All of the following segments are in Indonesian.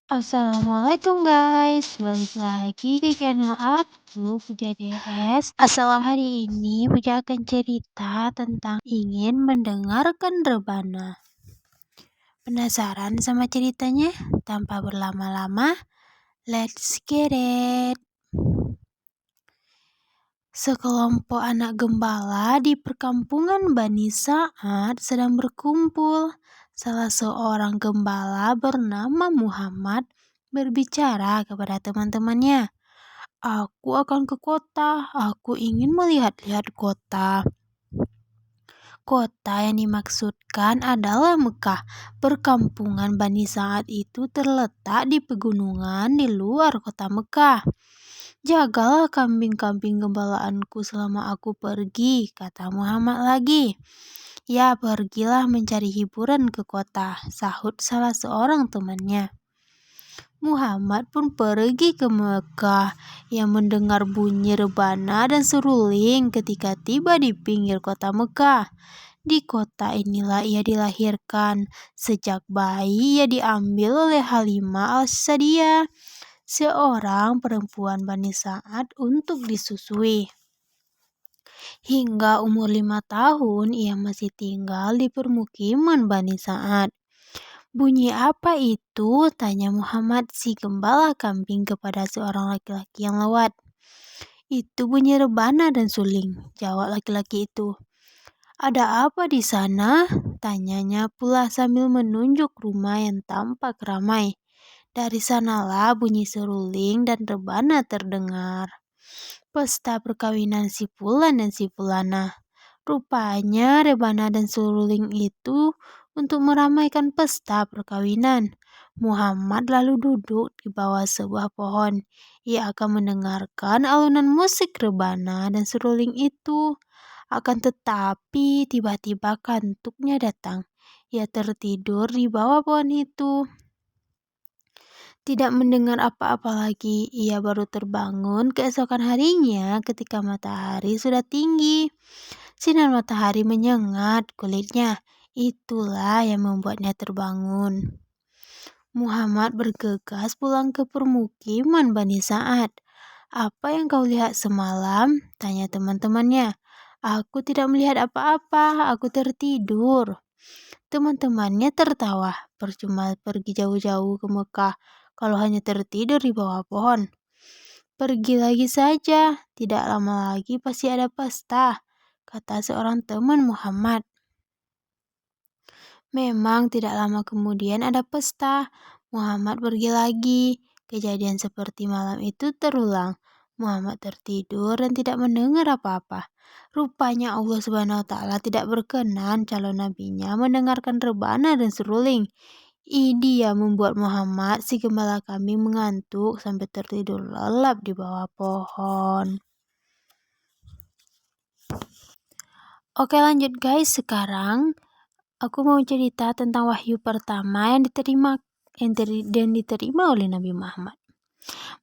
Assalamualaikum guys, balik lagi di channel aku Puja DS. Hari ini Puja akan cerita tentang ingin mendengarkan rebana. Penasaran sama ceritanya? Tanpa berlama-lama, let's get it. Sekelompok anak gembala di perkampungan Bani Sa'ad sedang berkumpul. Salah seorang gembala bernama Muhammad berbicara kepada teman-temannya. Aku akan ke kota. Aku ingin melihat-lihat kota. Kota yang dimaksudkan adalah Mekah. Perkampungan Bani Sa'ad itu terletak di pegunungan di luar kota Mekah. Jagalah kambing-kambing gembalaanku selama aku pergi, kata Muhammad lagi. Ya, pergilah mencari hiburan ke kota, sahut salah seorang temannya. Muhammad pun pergi ke Mekah. Ia mendengar bunyi rebana dan seruling ketika tiba di pinggir kota Mekah. Di kota inilah ia dilahirkan. Sejak bayi ia diambil oleh Halimah al-Sa'diyah, seorang perempuan Bani Sa'ad, untuk disusui. Hingga umur 5 tahun ia masih tinggal di permukiman Bani Sa'ad. Bunyi apa itu? Tanya Muhammad si gembala kambing kepada seorang laki-laki yang lewat. Itu bunyi rebana dan suling, jawab laki-laki itu. Ada apa di sana? Tanyanya pula sambil menunjuk rumah yang tampak ramai. Dari sanalah bunyi seruling dan rebana terdengar. Pesta perkawinan si Fulan dan si Fulana. Rupanya rebana dan seruling itu untuk meramaikan pesta perkawinan. Muhammad lalu duduk di bawah sebuah pohon. Ia akan mendengarkan alunan musik rebana dan seruling itu. Akan tetapi tiba-tiba kantuknya datang. Ia tertidur di bawah pohon itu. Tidak mendengar apa-apa lagi, ia baru terbangun keesokan harinya ketika matahari sudah tinggi. Sinar matahari menyengat kulitnya, itulah yang membuatnya terbangun. Muhammad bergegas pulang ke permukiman Bani Sa'ad. Apa yang kau lihat semalam? Tanya teman-temannya. Aku tidak melihat apa-apa, aku tertidur. Teman-temannya tertawa, percuma pergi jauh-jauh ke Mekah kalau hanya tertidur di bawah pohon. Pergi lagi saja, tidak lama lagi pasti ada pesta, kata seorang teman Muhammad. Memang tidak lama kemudian ada pesta. Muhammad pergi lagi. Kejadian seperti malam itu terulang. Muhammad tertidur dan tidak mendengar apa-apa. Rupanya Allah Subhanahu wa taala tidak berkenan calon nabinya mendengarkan rebana dan seruling. Dia membuat Muhammad si gembala kambing mengantuk sampai tertidur lelap di bawah pohon. Oke, lanjut guys. Sekarang aku mau cerita tentang wahyu pertama yang diterima oleh Nabi Muhammad.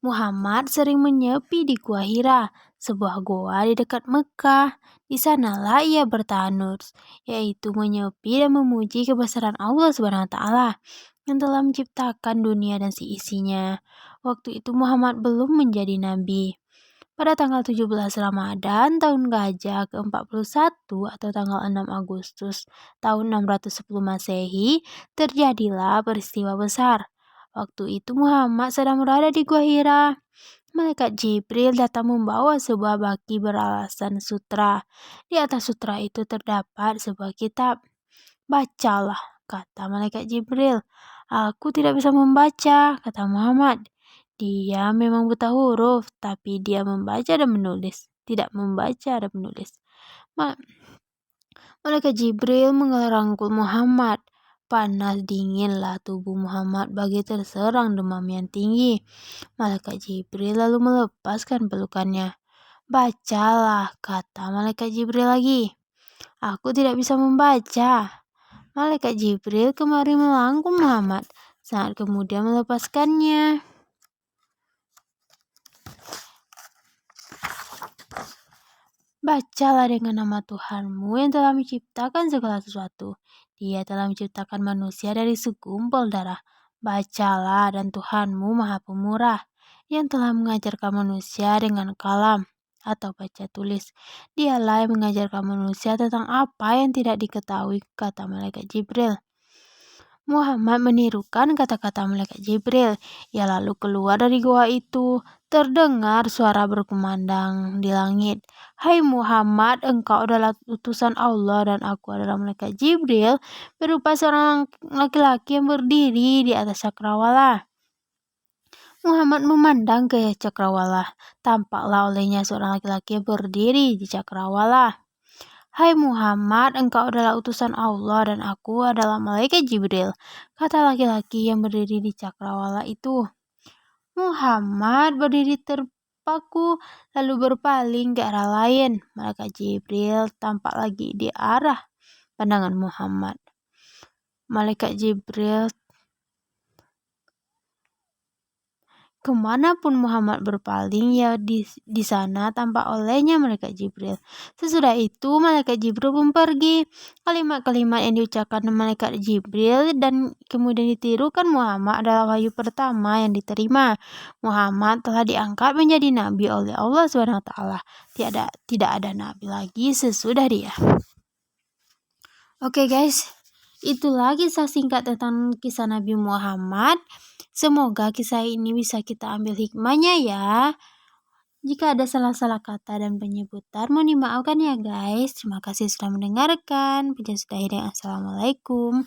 Muhammad sering menyepi di Gua Hira, sebuah goa di dekat Mekah. Di sanalah ia bertanur, yaitu menyepi dan memuji kebesaran Allah Subhanahu wa taala yang telah menciptakan dunia dan seisinya. Waktu itu Muhammad belum menjadi nabi. Pada tanggal 17 Ramadan tahun Gajah ke-41 atau tanggal 6 Agustus tahun 610 Masehi, terjadilah peristiwa besar. Waktu itu Muhammad sedang berada di Gua Hira. Malaikat Jibril datang membawa sebuah baki beralasan sutra. Di atas sutra itu terdapat sebuah kitab. Bacalah, kata Malaikat Jibril. Aku tidak bisa membaca, kata Muhammad. Dia memang buta huruf, tapi dia membaca dan menulis. Tidak membaca dan menulis. Malaikat Jibril mengerangkul Muhammad. Panas dinginlah tubuh Muhammad bagi terserang demam yang tinggi. Malaikat Jibril lalu melepaskan pelukannya. Bacalah, kata Malaikat Jibril lagi. Aku tidak bisa membaca. Malaikat Jibril kembali melangkung Muhammad. Saat kemudian melepaskannya. Bacalah dengan nama Tuhanmu yang telah menciptakan segala sesuatu. Dia telah menciptakan manusia dari segumpal darah. Bacalah, dan Tuhanmu Maha Pemurah, yang telah mengajarkan manusia dengan kalam atau baca tulis. Dialah yang mengajarkan manusia tentang apa yang tidak diketahui, kata malaikat Jibril. Muhammad menirukan kata-kata malaikat Jibril. Ia lalu keluar dari gua itu. Terdengar suara berkumandang di langit. Hai Muhammad, engkau adalah utusan Allah dan aku adalah malaikat Jibril, berupa seorang laki-laki yang berdiri di atas cakrawala. Muhammad memandang ke cakrawala. Tampaklah olehnya seorang laki-laki yang berdiri di cakrawala. Hai Muhammad, engkau adalah utusan Allah dan aku adalah malaikat Jibril, kata laki-laki yang berdiri di cakrawala itu. Muhammad berdiri terpaku, lalu berpaling ke arah lain. Malaikat Jibril tampak lagi di arah pandangan Muhammad. Malaikat Jibril kemanapun Muhammad berpaling, ya di sana tampak olehnya malaikat Jibril. Sesudah itu malaikat Jibril pun pergi. Kalimat-kalimat yang diucapkan malaikat Jibril dan kemudian ditirukan Muhammad adalah wahyu pertama yang diterima. Muhammad telah diangkat menjadi nabi oleh Allah SWT. Tidak ada nabi lagi sesudah dia. Oke guys, itulah kisah singkat tentang kisah Nabi Muhammad. Semoga kisah ini bisa kita ambil hikmahnya ya. Jika ada salah-salah kata dan penyebutan, mohon dimaafkan ya guys. Terima kasih sudah mendengarkan. Puja sudahi dan assalamualaikum.